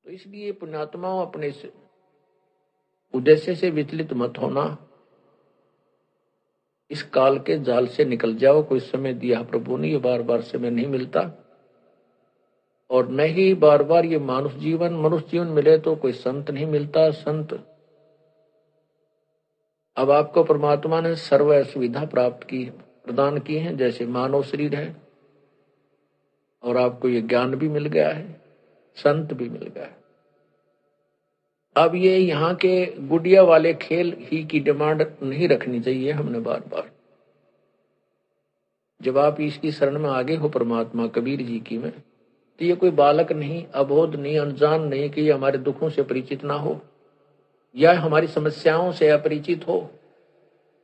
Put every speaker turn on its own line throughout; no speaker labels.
तो इसलिए पुण्यात्माओं, अपने इस उद्देश्य से विचलित मत होना। इस काल के जाल से निकल जाओ। कोई समय दिया प्रभु ने, ये बार बार समय नहीं मिलता, और न ही बार बार ये मनुष्य जीवन मिले तो कोई संत नहीं मिलता। संत अब आपको परमात्मा ने सर्व सुविधा प्राप्त की, प्रदान की है, जैसे मानव शरीर है, और आपको ये ज्ञान भी मिल गया है, संत भी मिल गया है। अब ये यहाँ के गुड़िया वाले खेल ही की डिमांड नहीं रखनी चाहिए हमने बार बार। जब आप इसकी शरण में आगे हो परमात्मा कबीर जी की में, तो ये कोई बालक नहीं, अबोध नहीं, अनजान नहीं कि ये हमारे दुखों से परिचित ना हो या हमारी समस्याओं से अपरिचित हो।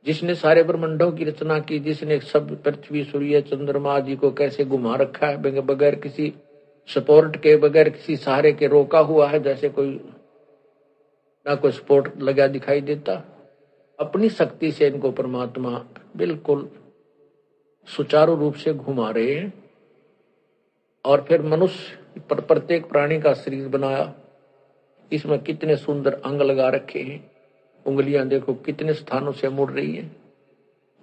जिसने सारे ब्रह्मांडों की रचना की, जिसने सब पृथ्वी सूर्य चंद्रमा जी को कैसे घुमा रखा है, बगैर किसी सपोर्ट के, बगैर किसी सहारे के रोका हुआ है, जैसे कोई ना कोई सपोर्ट लगा दिखाई देता। अपनी शक्ति से इनको परमात्मा बिल्कुल सुचारू रूप से घुमा रहे हैं। और फिर मनुष्य पर प्रत्येक प्राणी का शरीर बनाया, इसमें कितने सुंदर अंग लगा रखे हैं। उंगलियां देखो कितने स्थानों से मुड़ रही है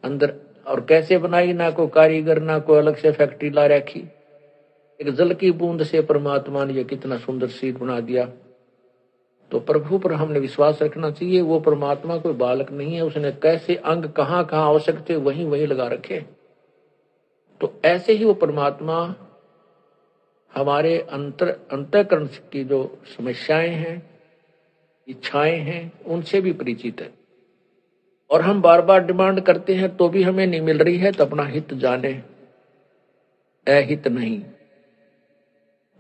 अंदर, और कैसे बनाई, ना कोई कारीगर, ना कोई अलग से फैक्ट्री ला रखी। एक जल की बूंद से परमात्मा ने कितना सुंदर शरीर बना दिया। तो प्रभु पर हमने विश्वास रखना चाहिए। वो परमात्मा कोई बालक नहीं है, उसने कैसे अंग कहाँ कहाँ आवश्यक थे वहीं वहीं लगा रखे। तो ऐसे ही वो परमात्मा हमारे अंतःकरण की जो समस्याएं हैं, इच्छाएं हैं, उनसे भी परिचित है। और हम बार बार डिमांड करते हैं तो भी हमें नहीं मिल रही है, तो अपना हित जाने, अहित नहीं।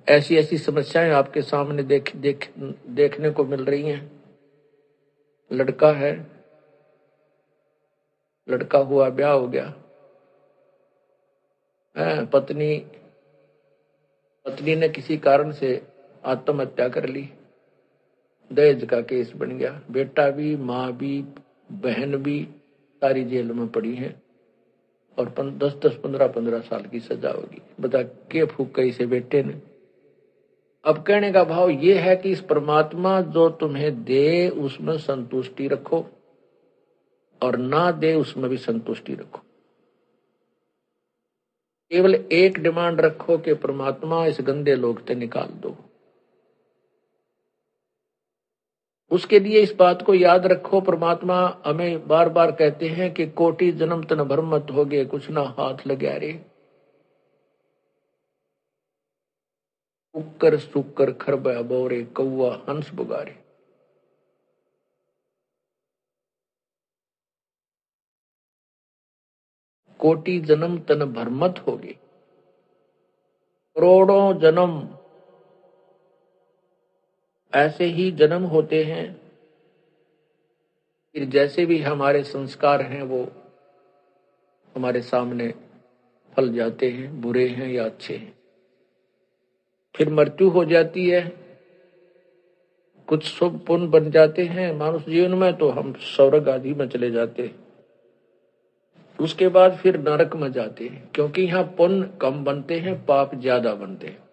ऐसी ऐसी समस्याएं आपके सामने देखने को मिल रही हैं। लड़का है, लड़का हुआ, ब्याह हो गया, पत्नी ने किसी कारण से आत्महत्या कर ली, दहेज का केस बन गया। बेटा भी, माँ भी, बहन भी सारी जेल में पड़ी है, और 10-15 साल की सजा होगी। बता के फूक गई से बेटे ने। अब कहने का भाव ये है कि इस परमात्मा जो तुम्हें दे उसमें संतुष्टि रखो, और ना दे उसमें भी संतुष्टि रखो। केवल एक डिमांड रखो कि परमात्मा इस गंदे लोक से निकाल दो। उसके लिए इस बात को याद रखो, परमात्मा हमें बार बार कहते हैं कि कोटि जन्म तन भ्रम मत होगे, कुछ ना हाथ लगा रे। उक्कर सुक्कर खरब बोरे, कौआ हंस बुगारे। कोटि जन्म तन भ्रमत होगे, करोड़ों जन्म ऐसे ही जन्म होते हैं। फिर जैसे भी हमारे संस्कार हैं वो हमारे सामने फल जाते हैं, बुरे हैं या अच्छे हैं। फिर मृत्यु हो जाती है, कुछ शुभ पुण्य बन जाते हैं मानुष जीवन में, तो हम स्वर्ग आदि में चले जाते हैं। उसके बाद फिर नरक में जाते हैं, क्योंकि यहाँ पुण्य कम बनते हैं, पाप ज्यादा बनते हैं।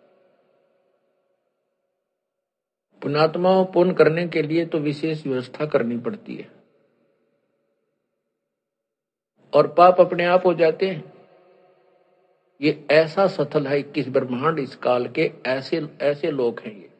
पुण्यात्माओं, पुण्य करने के लिए तो विशेष व्यवस्था करनी पड़ती है, और पाप अपने आप हो जाते हैं। ये ऐसा सथल है, 21 ब्रह्मांड इस काल के ऐसे ऐसे लोग हैं ये।